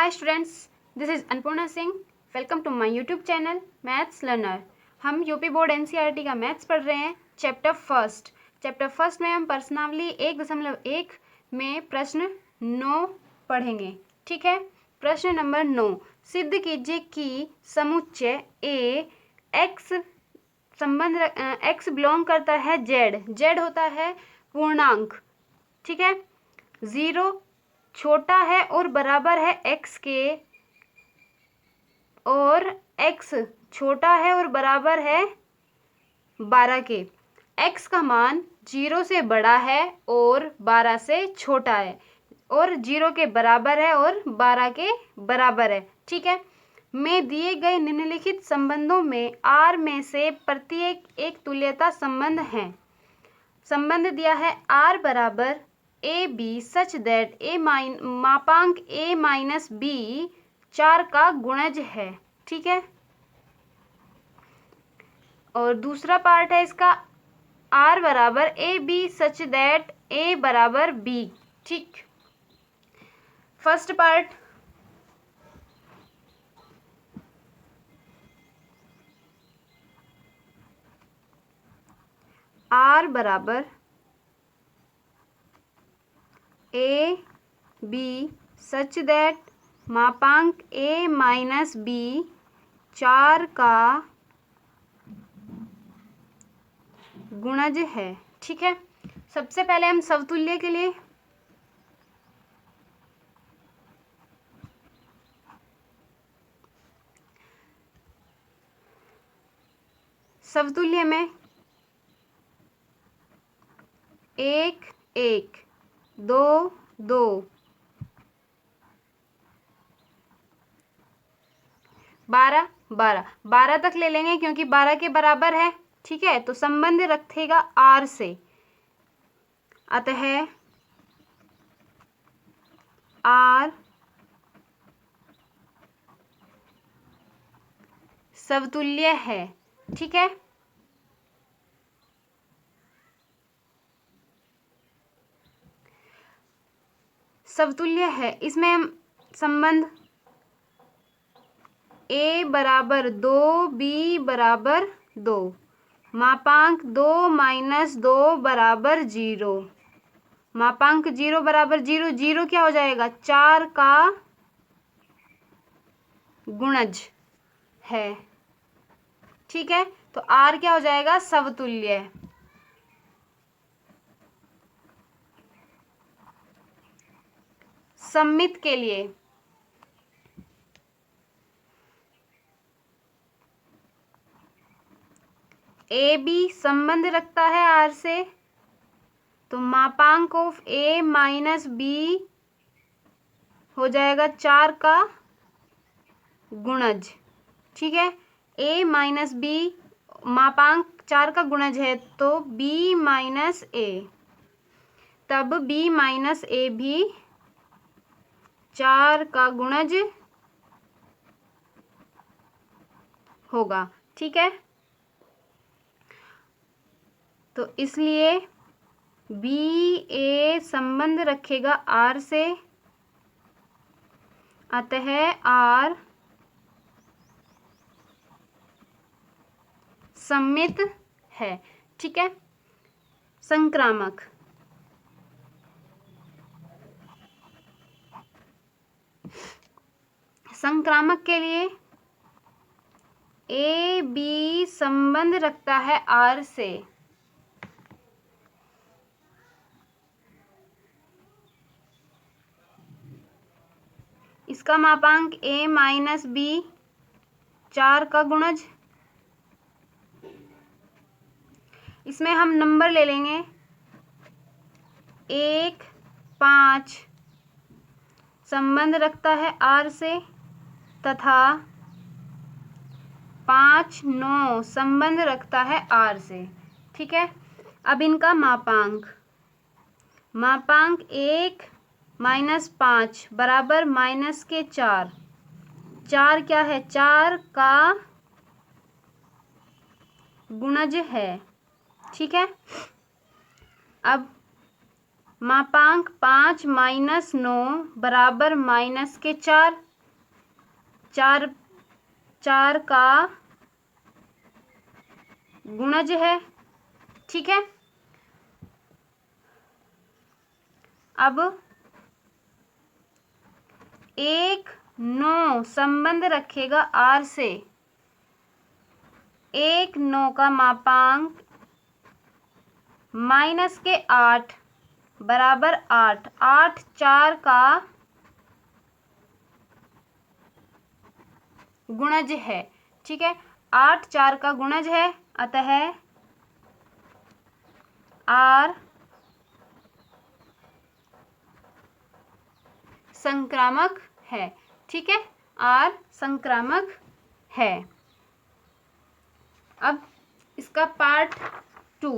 Hi students, this is Anpurna Singh. Welcome to my YouTube channel Maths Learner. हम UP board NCERT का maths पढ़ रहे हैं chapter first में हम प्रश्नावली 1.1 में प्रश्न 9 पढ़ेंगे। ठीक है, प्रश्न नंबर 9, सिद्ध कीजिए कि समुच्चय ए एक्स संबंध एक्स बिलोंग करता है जेड होता है पूर्णांक। ठीक है, 0 छोटा है और बराबर है x के, और x छोटा है और बराबर है 12 के। x का मान 0 से बड़ा है और 12 से छोटा है, और 0 के बराबर है और 12 के बराबर है। ठीक है, में दिए गए निम्नलिखित संबंधों में R में से प्रत्येक एक तुल्यता संबंध है। संबंध दिया है R बराबर ए बी सच दैट ए मापांक ए माइनस बी 4 का गुणज है। ठीक है, और दूसरा पार्ट है इसका R बराबर ए बी सच दैट ए बराबर बी। ठीक, फर्स्ट पार्ट R बराबर ए बी सच दैट मापांक ए माइनस बी 4 का गुणज है। ठीक है, सबसे पहले हम समतुल्य के लिए समतुल्य में 1 1 2 2 12 12 12 तक ले लेंगे क्योंकि 12 के बराबर है। ठीक है, तो संबंध रखेगा R से, अतः R समतुल्य है। ठीक है, समतुल्य है। इसमें हम संबंध a बराबर 2 b बराबर 2, मापांक 2 माइनस 2 बराबर 0, मापांक 0 बराबर 0, 0 क्या हो जाएगा 4 का गुणज है। ठीक है, तो R क्या हो जाएगा समतुल्य। सममित के लिए ए बी संबंध रखता है R से, तो मापांक ऑफ ए माइनस बी हो जाएगा 4 का गुणज। ठीक है, a माइनस बी मापांक 4 का गुणज है तो b माइनस ए, तब b माइनस ए भी 4 का गुणज होगा। ठीक है, तो इसलिए b a संबंध रखेगा R से, अतः R सममित है। ठीक है, संक्रामक संक्रामक के लिए ए बी संबंध रखता है R से, इसका मापांक a माइनस बी 4 का गुणज। इसमें हम नंबर ले लेंगे 1 5 संबंध रखता है R से, तथा 5 9 संबंध रखता है R से। ठीक है, अब इनका मापांक 1 माइनस 5 बराबर माइनस के 4, 4 क्या है 4 का गुणज है। ठीक है, अब मापांक 5 माइनस 9 बराबर माइनस के 4, चार का गुणज है। ठीक है, अब 1 9 संबंध रखेगा आर से। 1 9 का मापांक माइनस के 8 बराबर 8। 8 4 का गुणज है। ठीक है, 8 4 का गुणज है, अतः आर संक्रामक है। ठीक है, आर संक्रामक है। अब इसका पार्ट 2।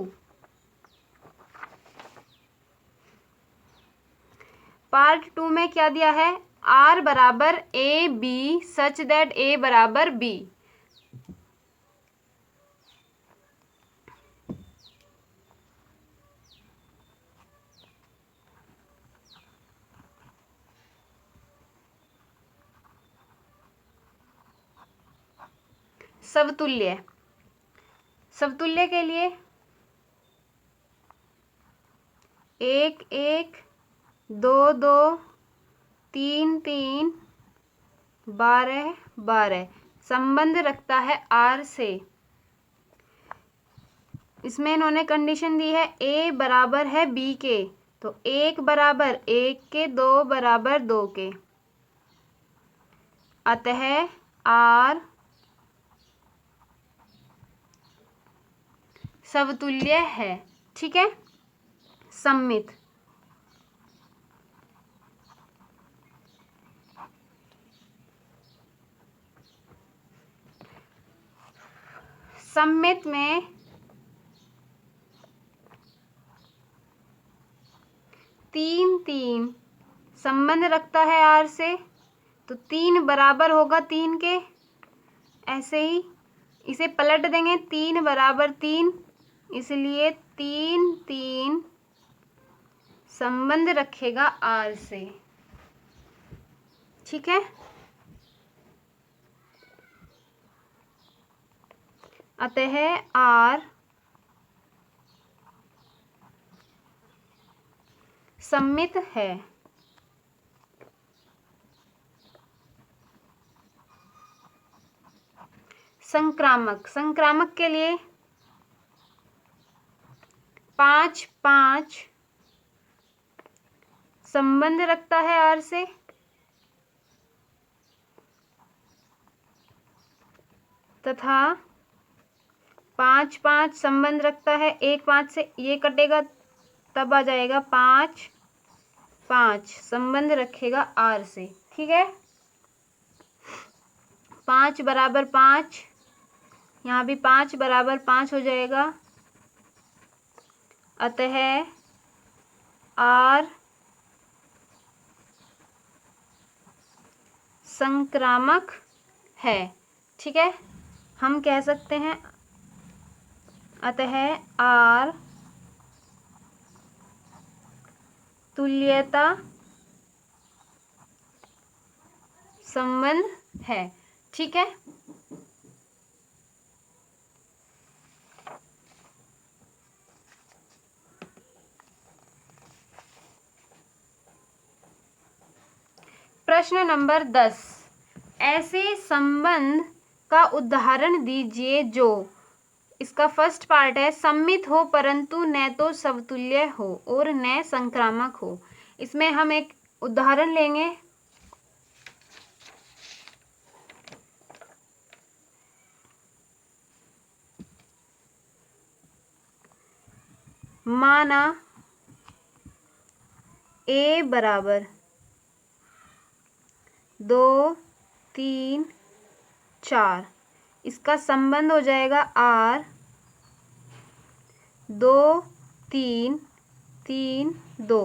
पार्ट 2 में क्या दिया है? आर बराबर ए बी सच दैट ए बराबर बी। समतुल्य, समतुल्य के लिए 1 1 2 2 3 3 12 12 संबंध रखता है आर से। इसमें इन्होंने कंडीशन दी है ए बराबर है बी के, तो 1 बराबर 1 के, 2 बराबर 2 के, अतः आर समतुल्य है। ठीक है, सममित। सममित में 3 3 संबंध रखता है आर से, तो 3 बराबर होगा 3 के। ऐसे ही इसे पलट देंगे, 3 बराबर 3, इसलिए 3 3 संबंध रखेगा आर से। ठीक है, अतः आर सममित है। संक्रामक, संक्रामक के लिए 5 5 संबंध रखता है आर से, तथा 5 5 संबंध रखता है, 1 5 से ये कटेगा तब आ जाएगा 5 5 संबंध रखेगा आर से। ठीक है, 5 बराबर 5, यहाँ भी 5 बराबर 5 हो जाएगा, अतः आर संक्रामक है। ठीक है, हम कह सकते हैं अतः आर तुल्यता संबंध है। ठीक है, प्रश्न नंबर 10, ऐसे संबंध का उदाहरण दीजिए जो, इसका फर्स्ट पार्ट है सममित हो परंतु न तो समतुल्य हो और न संक्रामक हो। इसमें हम एक उदाहरण लेंगे। माना ए बराबर 2 3 4, इसका संबंध हो जाएगा आर 2 3 3 2।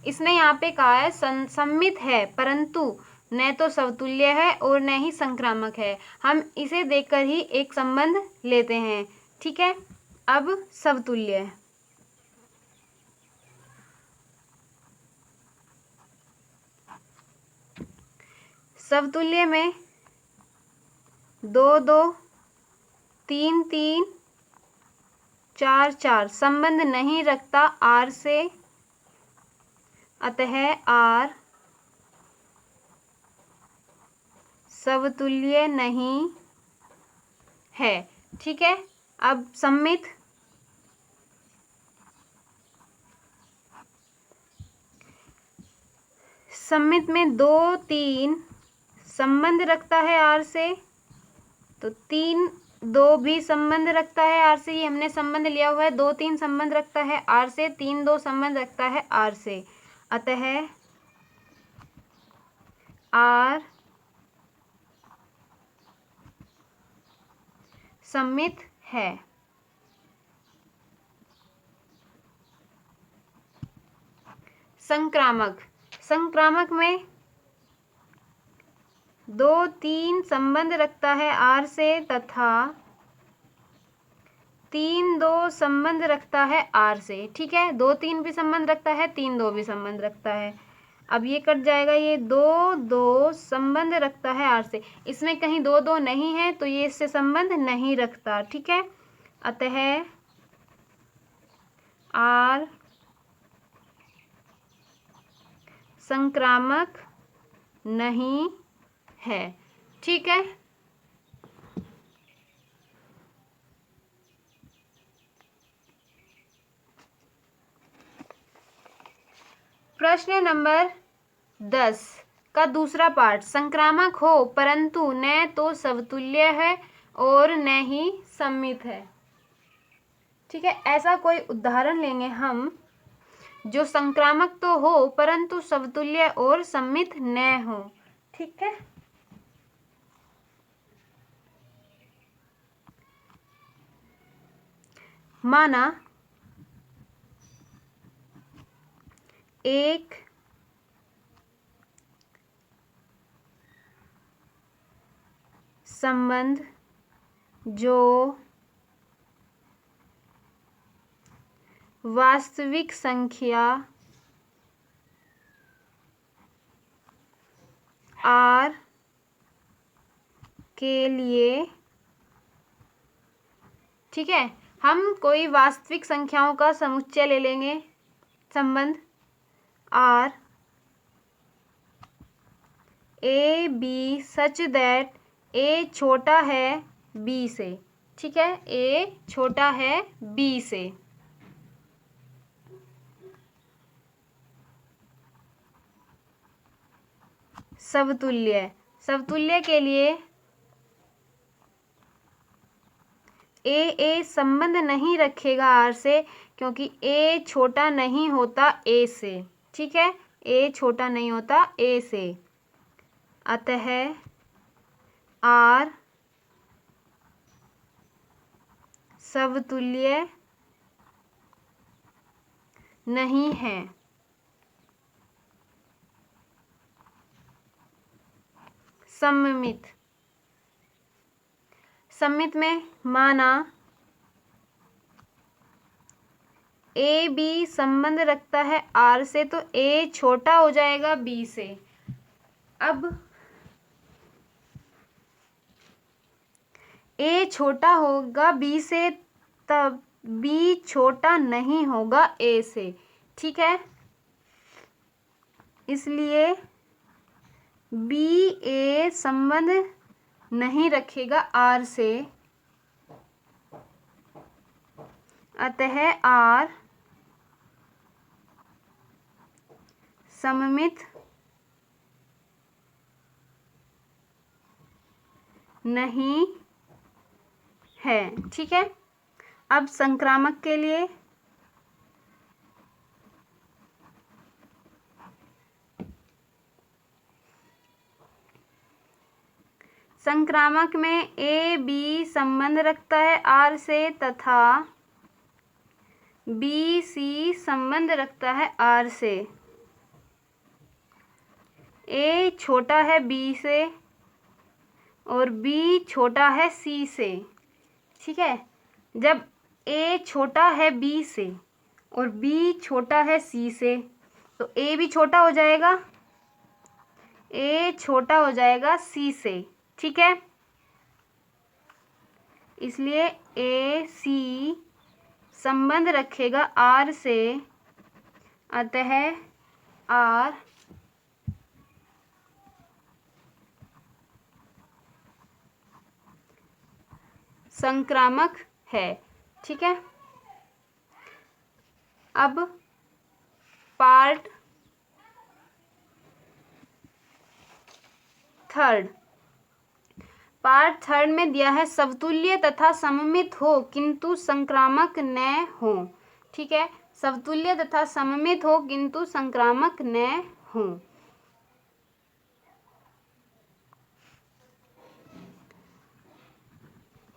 इसने यहाँ पे कहा है सममित है परंतु न तो समतुल्य है और न ही संक्रामक है। हम इसे देखकर ही एक संबंध लेते हैं। ठीक है, अब समतुल्य, समतुल्य में 2 2 3 3 4 4 संबंध नहीं रखता R से, अतः R समतुल्य नहीं है। ठीक है, अब सममित में 2 3 संबंध रखता है R से, तो 3 2 भी संबंध रखता है R से। ये हमने संबंध लिया हुआ है, 2 3 संबंध रखता है R से, 3 2 संबंध रखता है R से, अतः R सममित है। संक्रामक में 2 3 संबंध रखता है R से तथा 3 2 संबंध रखता है R से। ठीक है, 2 3 भी संबंध रखता है, 3 2 भी संबंध रखता है। अब ये कट जाएगा, ये 2 2 संबंध रखता है R से। इसमें कहीं 2 2 नहीं है तो ये इससे संबंध नहीं रखता। ठीक है, अतः R संक्रामक नहीं है। ठीक है, प्रश्न नंबर 10 का दूसरा पार्ट। संक्रामक हो परंतु न तो समतुल्य है और न ही सममित है। ठीक है, ऐसा कोई उदाहरण लेंगे हम जो संक्रामक तो हो परंतु समतुल्य और सममित न हो। ठीक है, माना एक संबंध जो वास्तविक संख्या R के लिए, ठीक है, हम कोई वास्तविक संख्याओं का समुच्चय ले लेंगे, संबंध R A B such that A छोटा है B से। ठीक है, A छोटा है B से। समतुल्य के लिए A संबंध नहीं रखेगा R से, क्योंकि A छोटा नहीं होता A से। ठीक है, A छोटा नहीं होता A से, अतः R समतुल्य नहीं है। सममित में माना A B संबंध रखता है R से, तो A छोटा हो जाएगा B से। अब A छोटा होगा B से, तब B छोटा नहीं होगा A से। ठीक है, इसलिए B A संबंध नहीं रखेगा R से, अतः R सममित नहीं है। ठीक है, अब संक्रामक के लिए संक्रामक में A B संबंध रखता है R से तथा B C संबंध रखता है R से। A छोटा है B से और B छोटा है C से। ठीक है, जब A छोटा है B से और B छोटा है C से, तो A भी छोटा हो जाएगा। ए छोटा हो जाएगा सी से, ठीक है। इसलिए ए सी संबंध रखेगा आर से, अतः आर संक्रामक है, ठीक है। अब पार्ट थर्ड में दिया है समतुल्य तथा सममित हो किंतु संक्रामक न हो, ठीक है। समतुल्य तथा सममित हो किंतु संक्रामक न हो।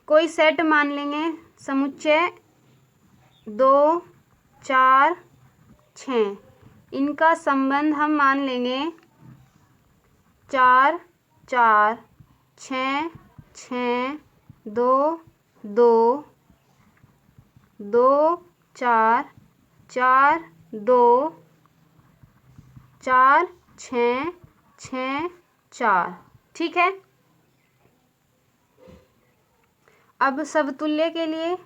कोई सेट मान लेंगे, समुच्चय 2 4 6, इनका संबंध हम मान लेंगे 4 4 6 6 2 2 2 4 4 2 4 6 6 4, ठीक है। अब समतुल्य के लिए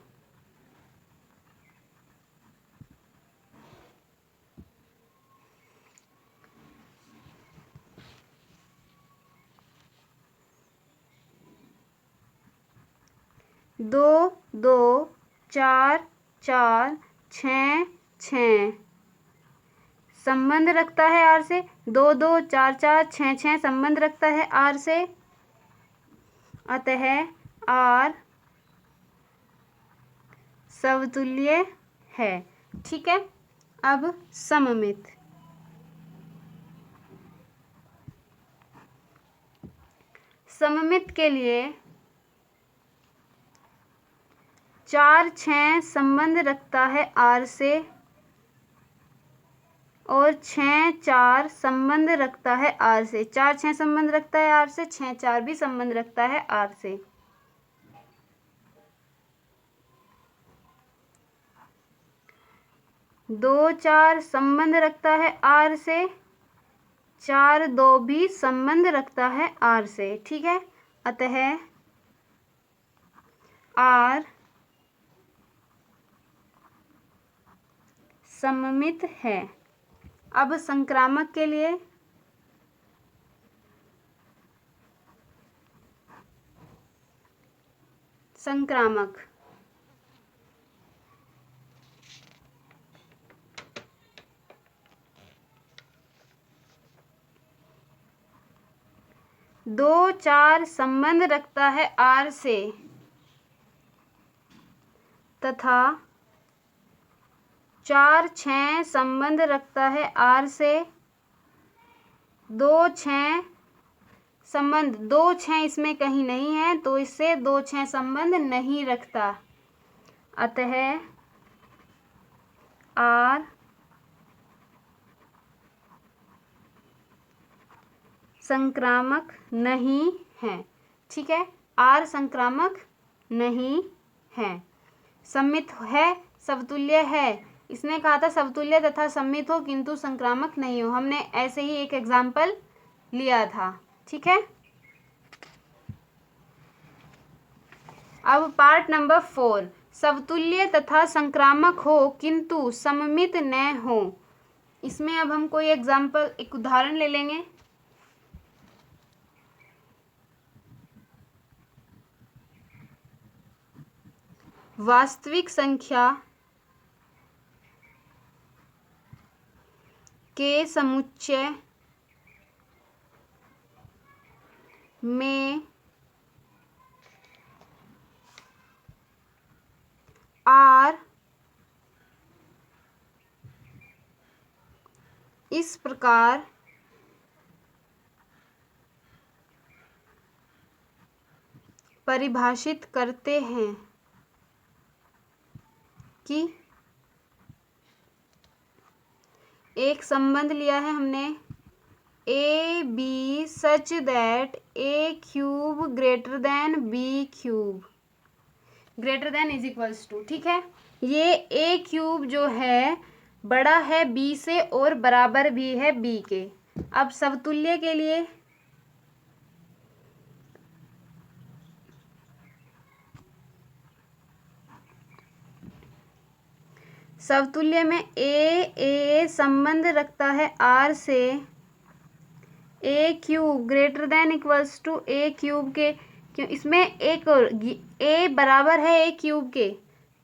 दो 2 4 4 6 6 संबंध रखता है आर से, 2 2 4 4 6 6 संबंध रखता है आर से, अतः आर समतुल्य है, ठीक है। अब सममित, सममित के लिए 4 6 संबंध रखता है आर से और 6 4 संबंध रखता है आर से। 4 6 संबंध रखता है आर से, 6 4 भी संबंध रखता है आर से। दो 4 संबंध रखता है आर से, 4 2 भी संबंध रखता है आर से, ठीक है। अतः आर सममित है। अब संक्रामक के लिए संक्रामक 2 4 संबंध रखता है आर से तथा 4 6 संबंध रखता है आर से। 2 6 संबंध 2 6 इसमें कहीं नहीं है, तो इससे 2 6 संबंध नहीं रखता, अतः आर संक्रामक नहीं है, ठीक है। आर संक्रामक नहीं है। सम्मित है, समतुल्य है। इसने कहा था समतुल्य तथा सम्मित हो किंतु संक्रामक नहीं हो, हमने ऐसे ही एक एग्जाम्पल लिया था, ठीक है। अब पार्ट नंबर 4, समतुल्य तथा संक्रामक हो किंतु सममित न हो। इसमें अब हम कोई एग्जाम्पल, एक उदाहरण ले लेंगे। वास्तविक संख्या के समुच्चय में आर इस प्रकार परिभाषित करते हैं कि एक संबंध लिया है हमने, A B such that A cube greater than B cube greater than is equals to, ठीक है। ये ए क्यूब जो है बड़ा है बी से और बराबर भी है बी के। अब समतुल्य के लिए समतुल्य में ए संबंध रखता है आर से A cube greater than equals to A cube के, क्यों इसमें एक ए बराबर है ए क्यूब के,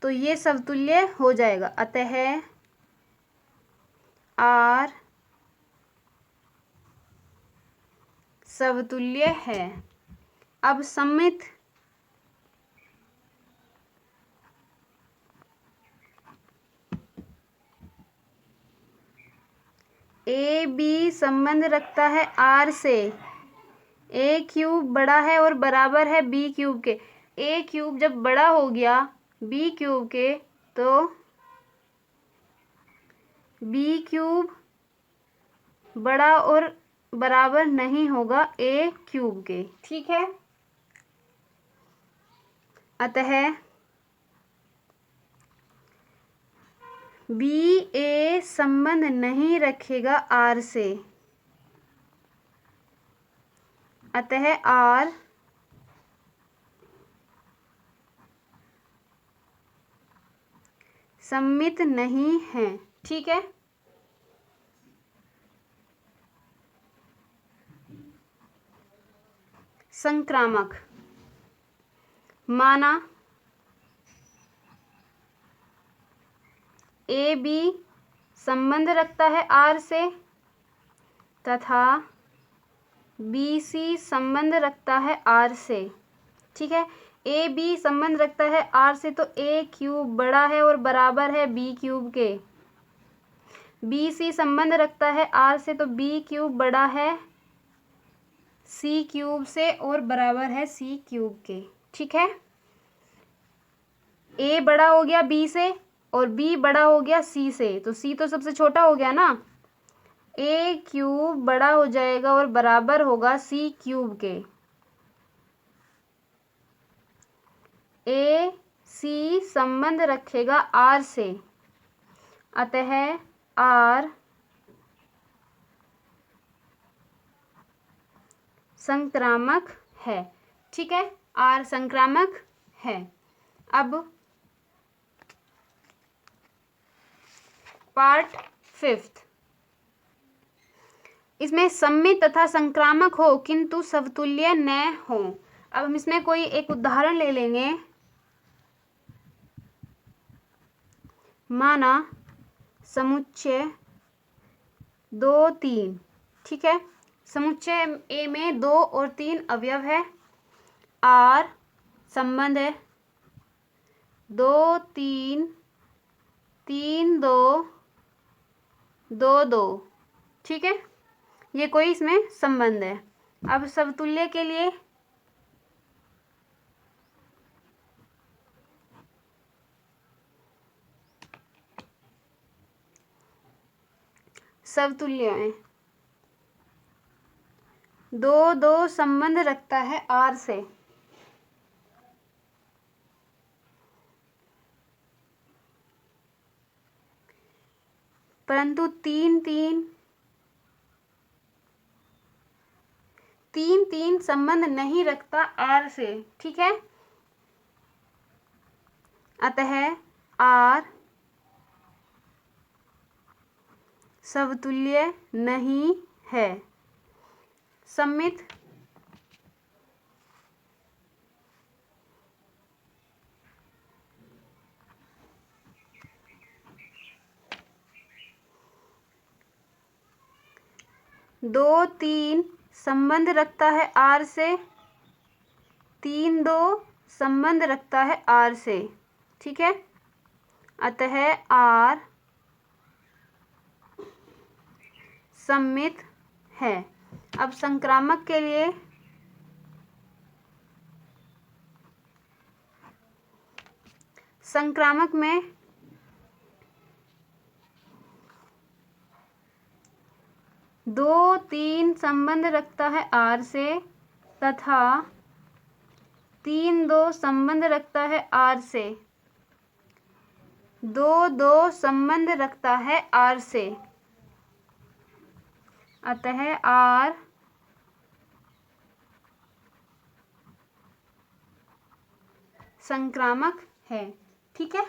तो ये समतुल्य हो जाएगा। अतः आर समतुल्य है। अब सममित ए बी संबंध रखता है आर से ए क्यूब बड़ा है और बराबर है बी क्यूब के। ए क्यूब जब बड़ा हो गया बी क्यूब के, तो बी क्यूब बड़ा और बराबर नहीं होगा ए क्यूब के। ठीक है, अतः बी ए संबंध नहीं रखेगा आर से। अतः आर सममित नहीं है। ठीक है, संक्रामक माना ए बी संबंध रखता है आर से तथा बी सी संबंध रखता है आर से। ठीक है, ए बी संबंध रखता है आर से, तो ए क्यूब बड़ा है और बराबर है बी क्यूब के। बी सी संबंध रखता है आर से, तो बी क्यूब बड़ा है सी क्यूब से और बराबर है सी क्यूब के। ठीक है, ए बड़ा हो गया बी से और बी बड़ा हो गया सी से, तो सी तो सबसे छोटा हो गया ना, ए क्यूब बड़ा हो जाएगा और बराबर होगा सी क्यूब के। ए सी संबंध रखेगा आर से, अतः आर संक्रामक है। ठीक है, आर संक्रामक है। अब पार्ट 5, इसमें सममित तथा संक्रामक हो किंतु समतुल्य न हो। अब हम इसमें कोई एक उदाहरण ले लेंगे। माना समुच्चय 2 3। ठीक है, समुच्चय ए में 2 और 3 अवयव है। आर संबंध है 2 3 3 2 2 2। ठीक है, ये कोई इसमें संबंध है। अब समतुल्य के लिए समतुल्य है 2 2 संबंध रखता है आर से, परंतु 3 3 संबंध नहीं रखता आर से। ठीक है, अतः आर समतुल्य नहीं है। सममित दो 3 संबंध रखता है आर से, 3 2 संबंध रखता है आर से। ठीक है, अतः आर सममित है। अब संक्रामक के लिए संक्रामक में 2 3 संबंध रखता है आर से तथा 3 2 संबंध रखता है आर से, 2 2 संबंध रखता है आर से, अतः आर संक्रामक है। ठीक है।